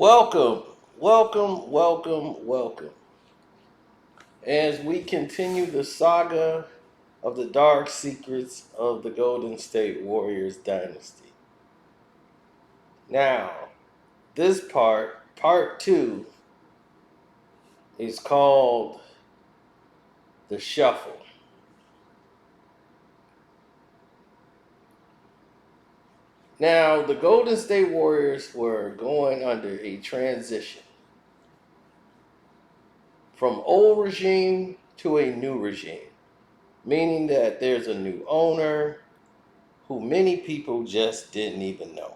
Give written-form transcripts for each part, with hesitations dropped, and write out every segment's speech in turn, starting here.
Welcome, welcome. As we continue the saga of the dark secrets of the Golden State Warriors dynasty. Now, this part two, is called The Shuffle. Now, the Golden State Warriors were going under a transition from old regime to a new regime, meaning that there's a new owner who many people just didn't even know.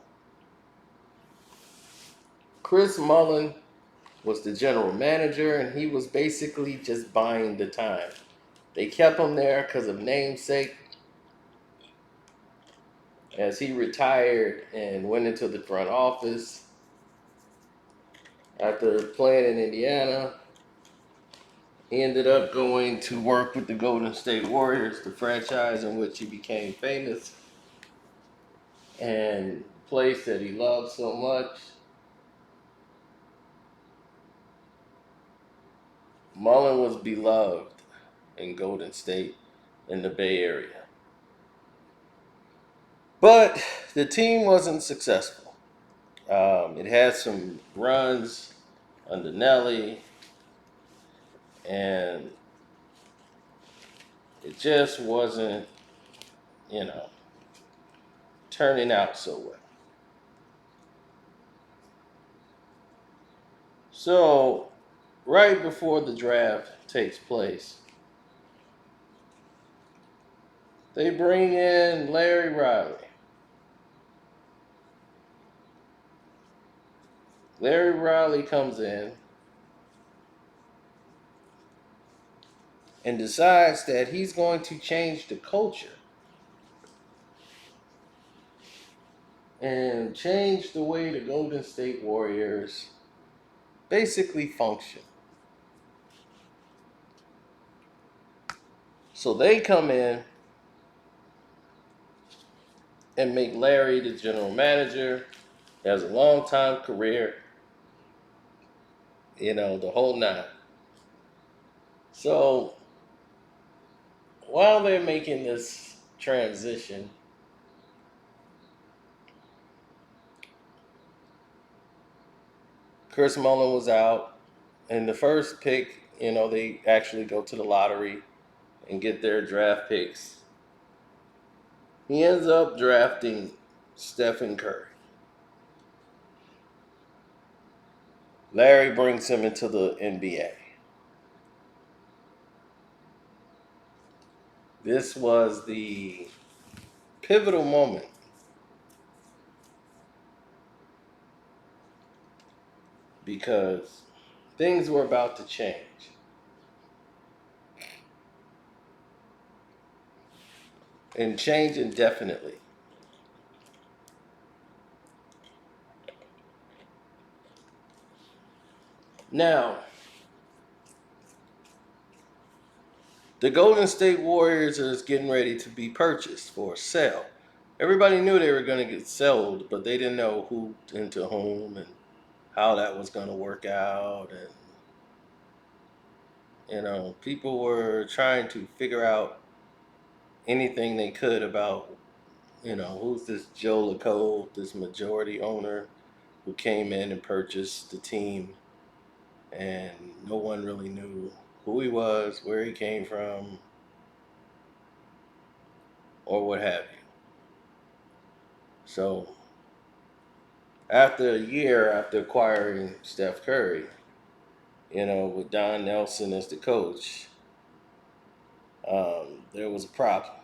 Chris Mullin was the general manager, and he was basically just buying the time. They kept him there because of namesake, as he retired and went into the front office after playing in Indiana. He ended up going to work with the Golden State Warriors, the franchise in which he became famous, and the place that he loved so much. Mullen was beloved in Golden State in the Bay Area. But the team wasn't successful. It had some runs under Nelly, and it just wasn't, you know, turning out so well. So, right before the draft takes place, they bring in Larry Riley. Larry Riley comes in and decides that he's going to change the culture and change the way the Golden State Warriors basically function. So they come in and make Larry the general manager. He has a long time career, the whole nine. So while they're making this transition, Chris Mullin was out, and the first pick, they actually go to the lottery and get their draft picks. He ends up drafting Stephen Curry. Larry brings him into the NBA. This was the pivotal moment because things were about to change. And change indefinitely. Now, the Golden State Warriors is getting ready to be purchased for sale. Everybody knew they were going to get sold, but they didn't know who into whom and how that was going to work out. And, people were trying to figure out anything they could about, who's this Joe LaCobe, this majority owner who came in and purchased the team. And no one really knew who he was, where he came from, or what have you. So, after a year after acquiring Steph Curry, with Don Nelson as the coach, there was a problem.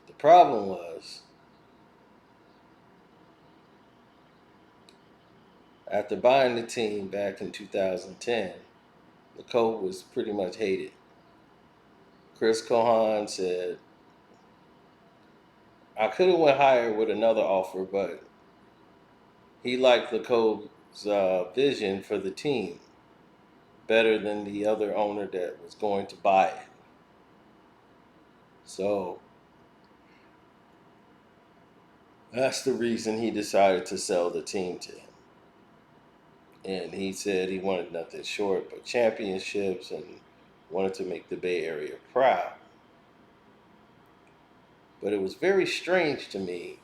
The problem was, after buying the team back in 2010, the coach was pretty much hated. Chris Cohan said, I could have went higher with another offer, but he liked LeCobe's vision for the team better than the other owner that was going to buy it. So That's the reason he decided to sell the team to him. And he said he wanted nothing short but championships and wanted to make the Bay Area proud. But it was very strange to me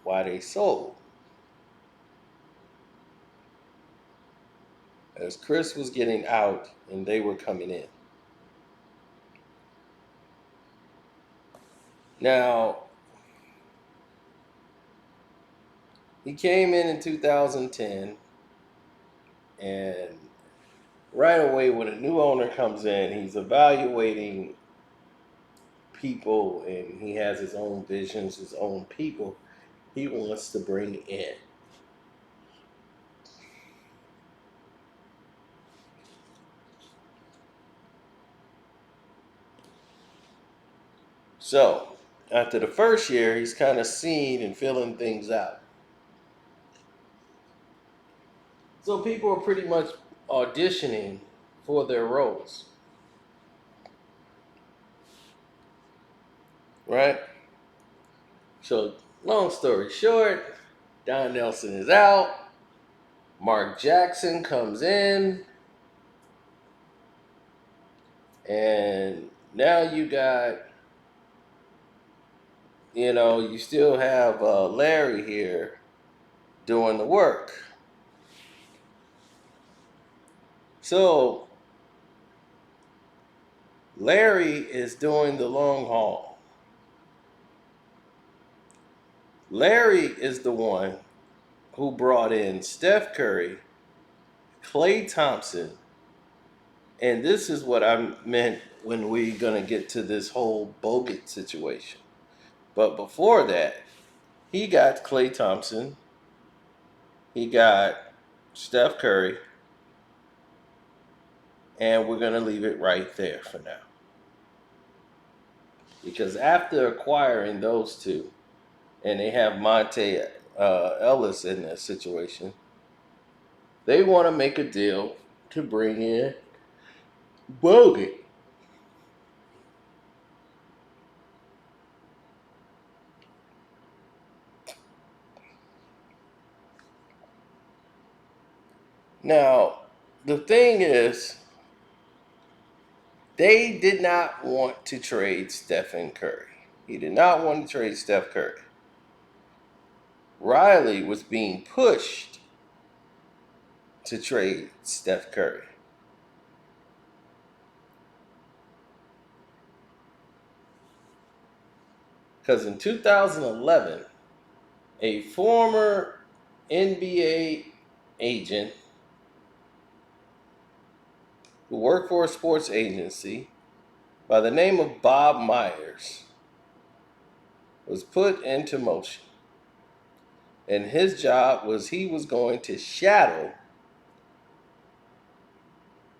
why they sold. As Chris was getting out and they were coming in. Now, he came in 2010, and right away when a new owner comes in, he's evaluating people and he has his own visions, his own people he wants to bring in. So, after the first year, he's kind of seeing and feeling things out. So, people are pretty much auditioning for their roles. Right? So, long story short, Don Nelson is out. Mark Jackson comes in. And now you got, you still have Larry here doing the work. So Larry is doing the long haul. Larry is the one who brought in Steph Curry, Klay Thompson, and this is what I meant when we're going to get to this whole Bogut situation. But before that, he got Klay Thompson, he got Steph Curry, and we're going to leave it right there for now. Because after acquiring those two, and they have Monte Ellis in that situation, they want to make a deal to bring in Bogut. Now, the thing is, they did not want to trade Stephen Curry. He did not want to trade Steph Curry. Riley was being pushed to trade Steph Curry. Because in 2011, a former NBA agent who worked for a sports agency by the name of Bob Myers was put into motion. And his job was he was going to shadow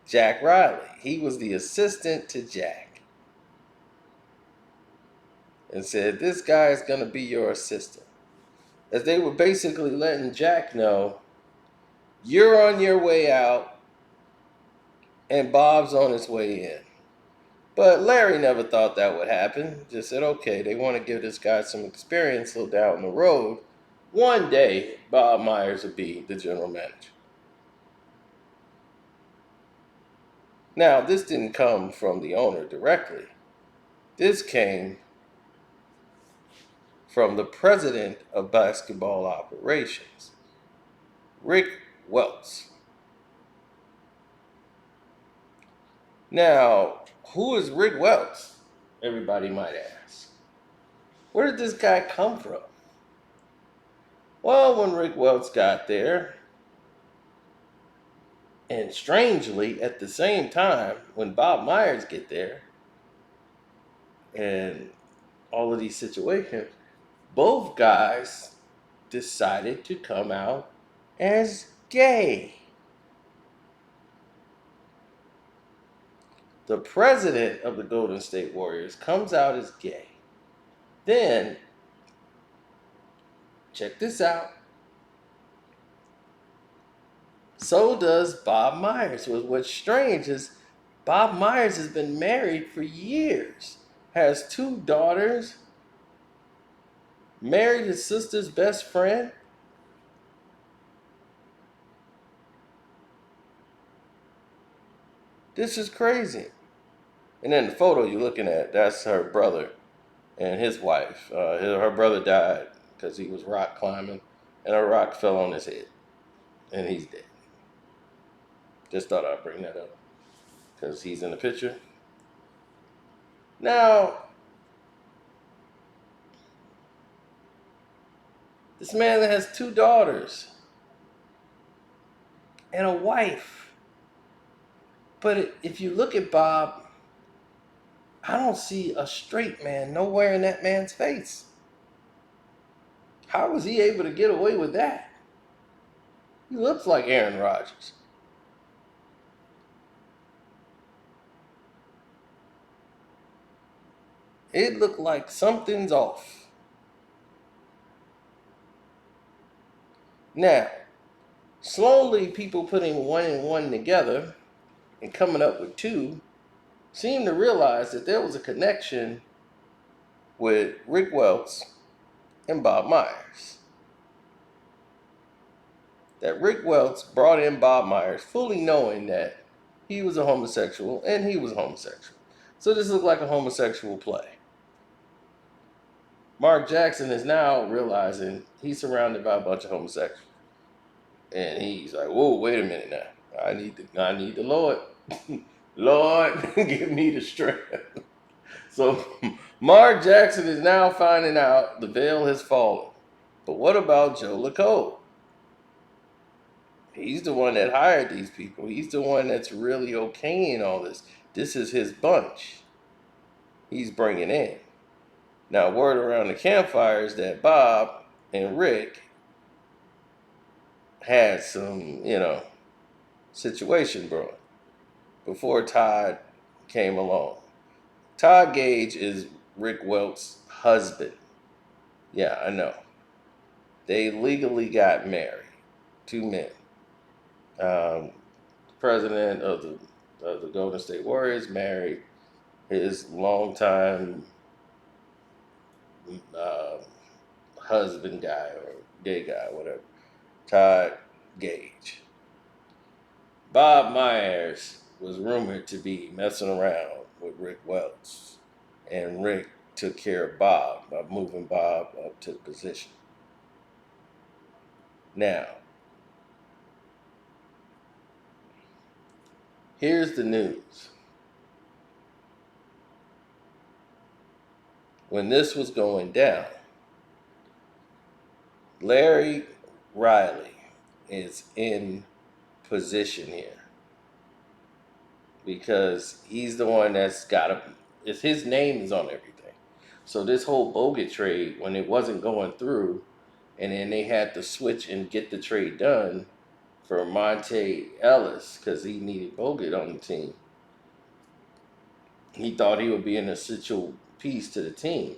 Jack Riley. He was the assistant to Jack. And said, this guy is going to be your assistant. As they were basically letting Jack know, you're on your way out and Bob's on his way in. But Larry never thought that would happen. Just said, okay, they want to give this guy some experience so down the road, one day Bob Myers will be the general manager. Now, this didn't come from the owner directly. This came from the president of basketball operations, Rick Welts. Now, who is Rick Welts? Everybody might ask. Where did this guy come from? Well, when Rick Welts got there, and strangely, at the same time, when Bob Myers get there, and all of these situations, both guys decided to come out as gay. The president of the Golden State Warriors comes out as gay. Then, check this out. So does Bob Myers. What's strange is Bob Myers has been married for years, has two daughters, Married his sister's best friend? This is crazy. And then the photo you're looking at, that's her brother and his wife. Her brother died because he was rock climbing, and a rock fell on his head, and he's dead. Just thought I'd bring that up because he's in the picture. Now, this man that has two daughters and a wife. But if you look at Bob, I don't see a straight man nowhere in that man's face. How was he able to get away with that? He looks like Aaron Rodgers. It looked like something's off. Now, slowly people putting one and one together and coming up with two seem to realize that there was a connection with Rick Welts and Bob Myers. That Rick Welts brought in Bob Myers fully knowing that he was a homosexual and he was homosexual. So this looked like a homosexual play. Mark Jackson is now realizing he's surrounded by a bunch of homosexuals. And he's like, whoa, wait a minute now. I need the Lord. Lord, give me the strength. So Mark Jackson is now finding out the veil has fallen. But what about Joe LaCole? He's the one that hired these people. He's the one that's really okaying all this. This is his bunch he's bringing in. Now, word around the campfire is that Bob and Rick had some, situation brewing before Todd came along. Todd Gage is Rick Welt's husband. Yeah, I know. They legally got married. Two men. Um, President of the Golden State Warriors married his longtime uh, husband guy or gay guy, whatever, Todd Gage. Bob Myers was rumored to be messing around with Rick Welts, and Rick took care of Bob by moving Bob up to the position. Now, here's the news. When this was going down, Larry Riley is in position here because he's the one that's got to. It's his name is on everything. So this whole Bogut trade, when it wasn't going through, and then they had to switch and get the trade done for Monte Ellis because he needed Bogut on the team. He thought he would be an essential piece to the team,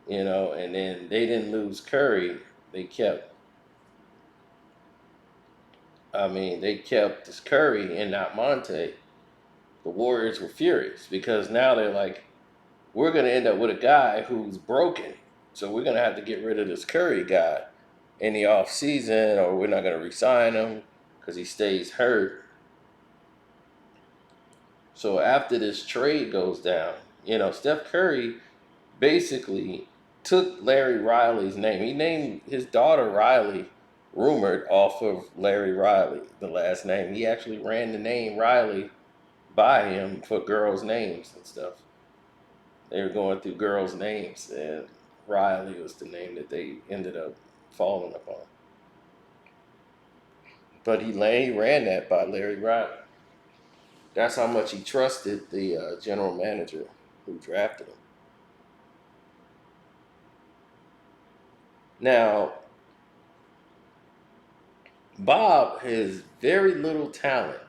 and then they didn't lose Curry. They kept they kept this Curry and not Monte. The Warriors were furious because now they're like, we're going to end up with a guy who's broken. So we're going to have to get rid of this Curry guy in the off season, or we're not going to re-sign him because he stays hurt. So after this trade goes down, Steph Curry basically took Larry Riley's name. He named his daughter Riley, rumored off of Larry Riley, the last name. He actually ran the name Riley by him for girls' names and stuff. They were going through girls' names, and Riley was the name that they ended up falling upon. But he ran that by Larry Riley. That's how much he trusted the general manager who drafted him. Now, Bob has very little talent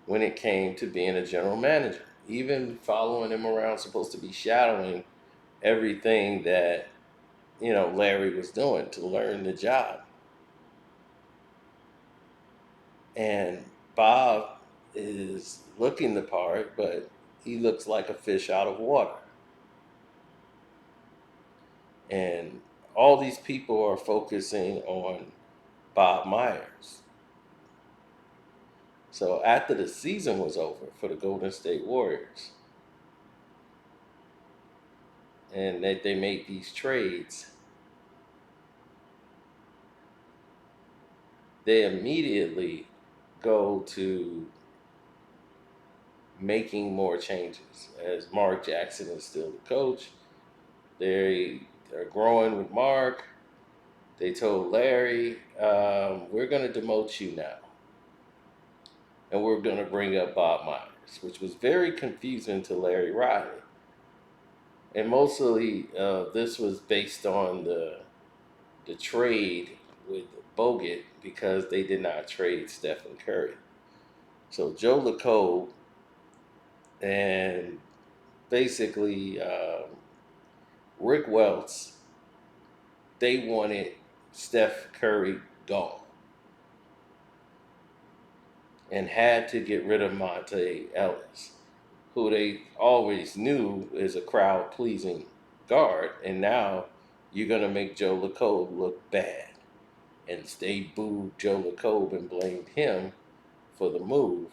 when it came to being a general manager. Even following him around, supposed to be shadowing everything that Larry was doing to learn the job. And Bob is looking the part, but he looks like a fish out of water. And all these people are focusing on Bob Myers. So after the season was over for the Golden State Warriors, and that they made these trades, they immediately go to making more changes. As Mark Jackson is still the coach, they are growing with Mark. They told Larry, we're going to demote you now. And we're going to bring up Bob Myers, which was very confusing to Larry Riley. And mostly this was based on the trade with Bogut because they did not trade Stephen Curry. So Joe LaCobe and basically Rick Welts, they wanted Steph Curry gone and had to get rid of Monte Ellis, who they always knew is a crowd pleasing guard, and now you're gonna make Joe LaCobe look bad. And they booed Joe LaCobe and blamed him for the move.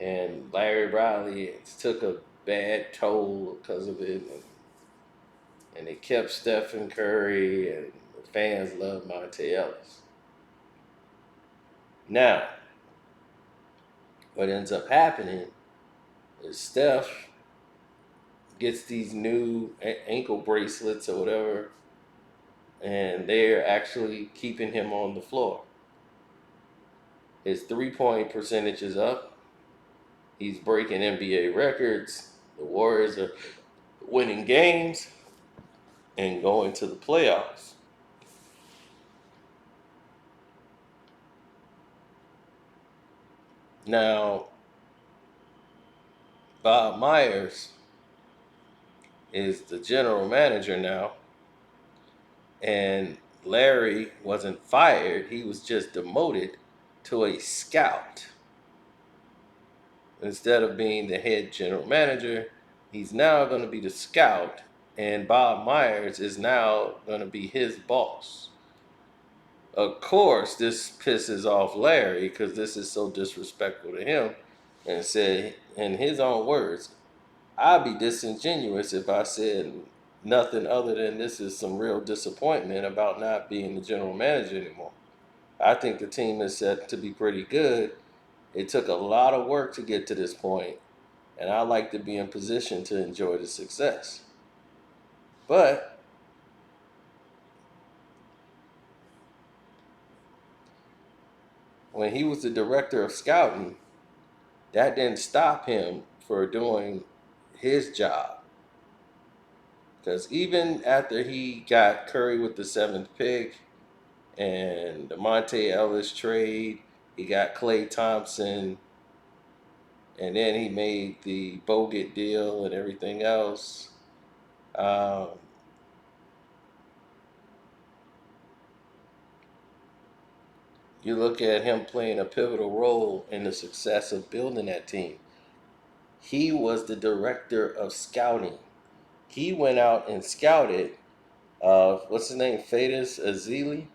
And Larry Riley took a bad toll because of it, and they kept Stephen Curry, and the fans love Monte Ellis. Now, what ends up happening is Steph gets these new ankle bracelets or whatever, and they're actually keeping him on the floor. His 3-point percentage is up. He's breaking NBA records. The Warriors are winning games and going to the playoffs. Now, Bob Myers is the general manager now, and Larry wasn't fired, he was just demoted to a scout. Instead of being the head general manager, he's now going to be the scout, and Bob Myers is now going to be his boss. Of course, this pisses off Larry because this is so disrespectful to him, and said, in his own words, I'd be disingenuous if I said nothing other than this is some real disappointment about not being the general manager anymore. I think the team is set to be pretty good. It took a lot of work to get to this point, and I like to be in position to enjoy the success. But when he was the director of scouting, that didn't stop him for doing his job. Because even after he got Curry with the seventh pick and the Monte Ellis trade, he got Klay Thompson, and then he made the Bogut deal and everything else. Um, you look at him playing a pivotal role in the success of building that team. He was the director of scouting. He went out and scouted, what's his name, Fadis Azili,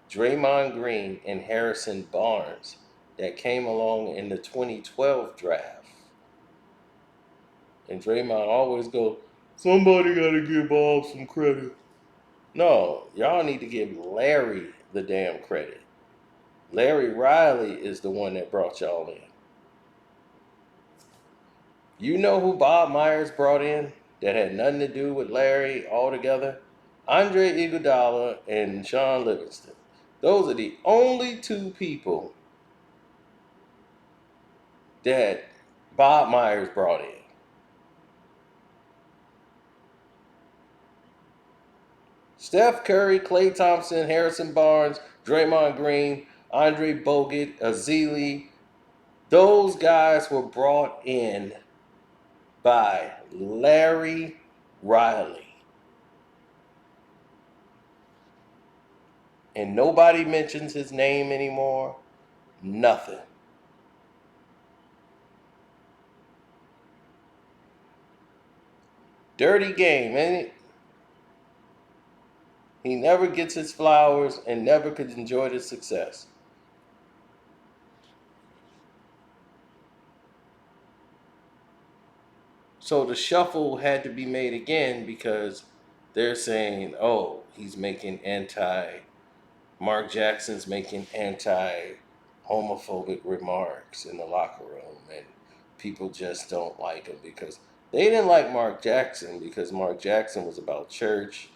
Draymond Green, and Harrison Barnes that came along in the 2012 draft. And Draymond always go, somebody got to give Bob some credit. No, y'all need to give Larry the damn credit. Larry Riley is the one that brought y'all in. You know who Bob Myers brought in that had nothing to do with Larry altogether? Andre Iguodala and Sean Livingston. Those are the only two people that Bob Myers brought in. Steph Curry, Klay Thompson, Harrison Barnes, Draymond Green, Andre Bogut, Azili, those guys were brought in by Larry Riley. And nobody mentions his name anymore. Nothing. Dirty game, ain't it? He never gets his flowers and never could enjoy the success. So the shuffle had to be made again because they're saying, oh, he's making Mark Jackson's making anti homophobic remarks in the locker room, and people just don't like him because they didn't like Mark Jackson because Mark Jackson was about church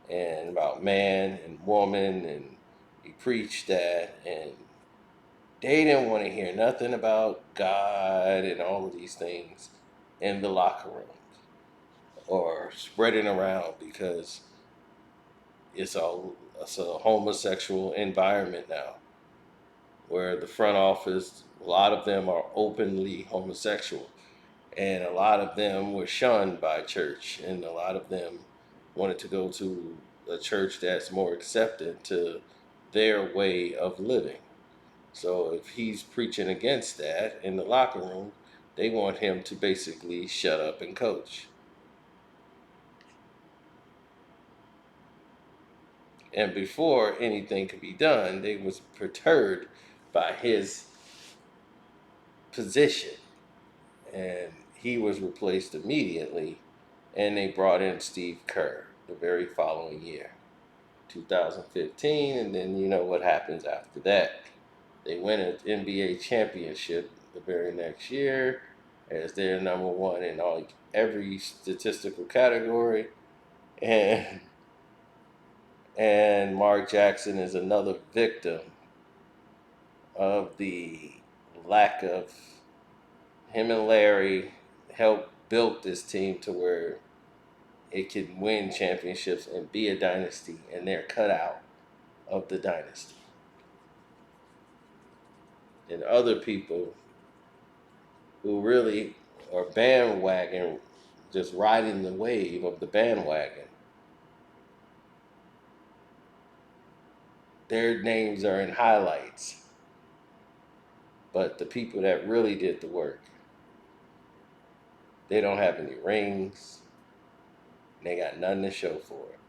and about man and woman, and he preached that, and they didn't want to hear nothing about God and all of these things in the locker room or spreading around because it's a it's a homosexual environment now where the front office, a lot of them are openly homosexual, and a lot of them were shunned by church, and a lot of them wanted to go to a church that's more accepted to their way of living. So if he's preaching against that in the locker room, they want him to basically shut up and coach. And before anything could be done, they was perturbed by his position, and he was replaced immediately. And they brought in Steve Kerr the very following year, 2015, and then you know what happens after that. They win an NBA championship the very next year as their number one in every statistical category, and Mark Jackson is another victim of the lack of him and Larry helped build this team to where it could win championships and be a dynasty, and they're cut out of the dynasty. And other people who really are bandwagon, just riding the wave of the bandwagon, their names are in highlights. But the people that really did the work, they don't have any rings. They got nothing to show for it.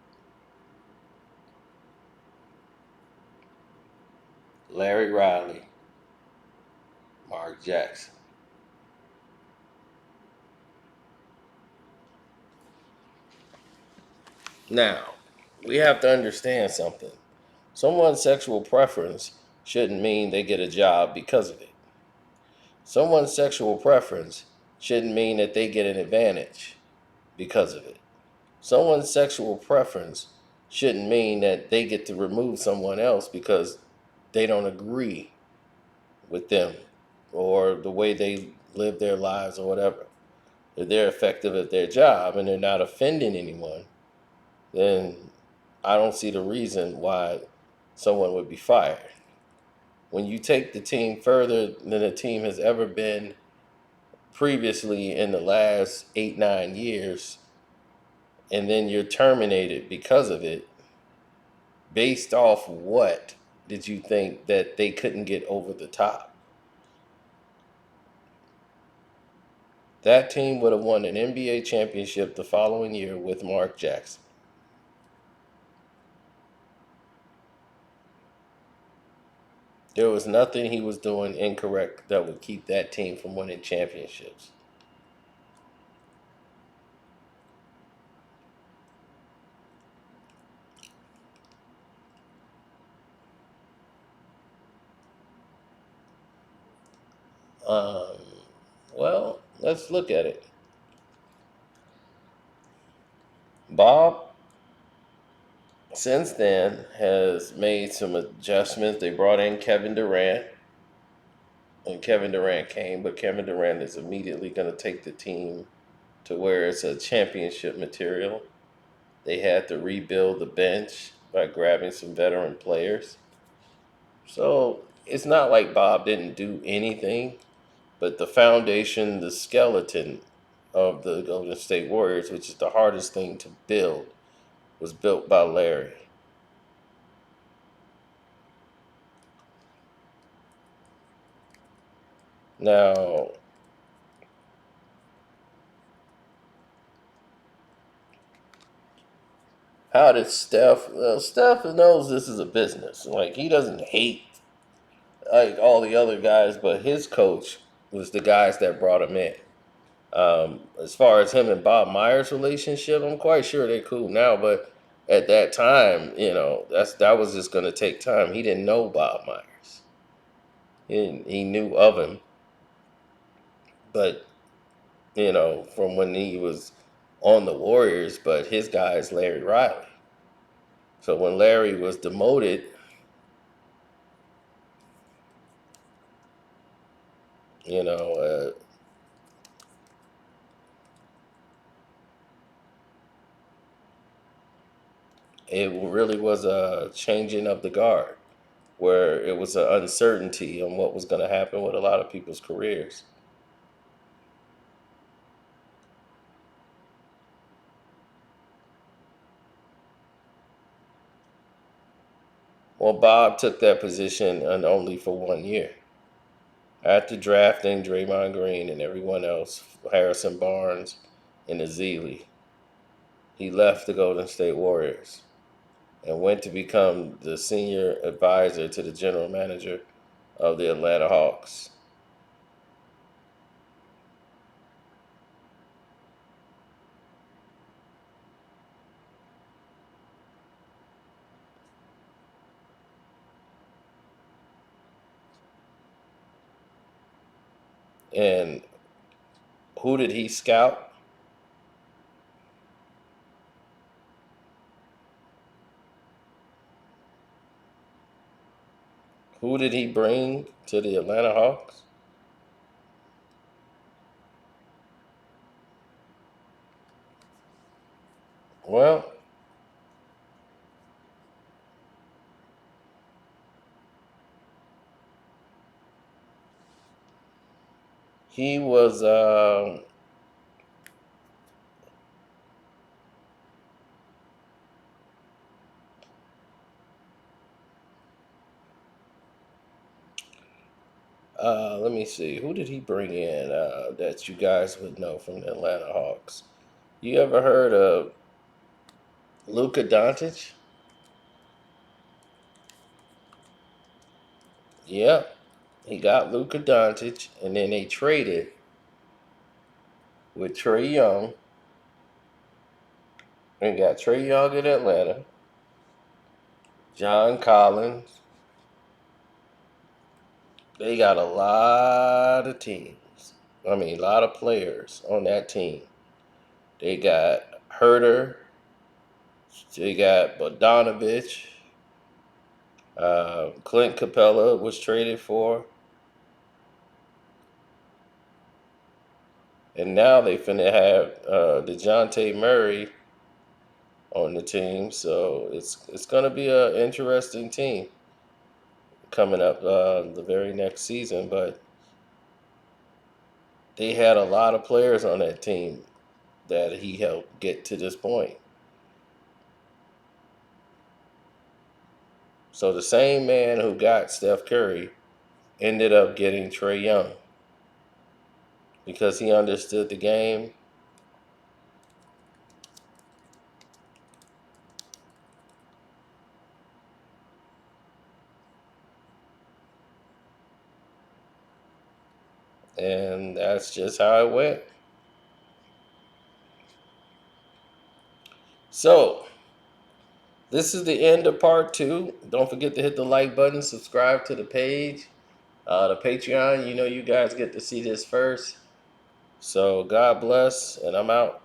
Larry Riley, Mark Jackson. Now, we have to understand something. Someone's sexual preference shouldn't mean they get a job because of it. Someone's sexual preference shouldn't mean that they get an advantage because of it. Someone's sexual preference shouldn't mean that they get to remove someone else because they don't agree with them or the way they live their lives or whatever. If they're effective at their job and they're not offending anyone, then I don't see the reason why someone would be fired. When you take the team further than the team has ever been previously in the last 8, 9 years, and then you're terminated because of it, based off what did you think that they couldn't get over the top? That team would have won an NBA championship the following year with Mark Jackson. There was nothing he was doing incorrect that would keep that team from winning championships. Um, well, let's look at it. Bob, since then, has made some adjustments. They brought in Kevin Durant, and Kevin Durant came, but Kevin Durant is immediately going to take the team to where it's a championship material. They had to rebuild the bench by grabbing some veteran players. So it's not like Bob didn't do anything, but the foundation, the skeleton of the Golden State Warriors, which is the hardest thing to build, was built by Larry. Now, How did Steph? Steph knows this is a business. Like, he doesn't hate like all the other guys, but his coach was the guys that brought him in. As far as him and Bob Myers' relationship, I'm quite sure they're cool now. But at that time, that was just going to take time. He didn't know Bob Myers. He knew of him, but from when he was on the Warriors. But his guy is Larry Riley. So when Larry was demoted, you know, uh, it really was a changing of the guard, where it was an uncertainty on what was going to happen with a lot of people's careers. Well, Bob took that position and only for 1 year. After drafting Draymond Green and everyone else, Harrison Barnes and Azili, he left the Golden State Warriors and went to become the senior advisor to the general manager of the Atlanta Hawks. And who did he scout? Who did he bring to the Atlanta Hawks? Well, he was let me see. Who did he bring in that you guys would know from the Atlanta Hawks? You ever heard of Luka Doncic? Yep. He got Luka Doncic, and then they traded with Trey Young and got Trey Young in Atlanta, John Collins. They got a lot of teams. I mean, a lot of players on that team. They got Herter. They got Bogdanovich. Clint Capella was traded for. And now they finna have DeJounte Murray on the team. So it's gonna be an interesting team coming up the very next season. But they had a lot of players on that team that he helped get to this point. So the same man who got Steph Curry ended up getting Trey Young because he understood the game. And that's just how it went. So, this is the end of part two. Don't forget to hit the like button, subscribe to the page, the Patreon. You guys get to see this first. So, God bless, and I'm out.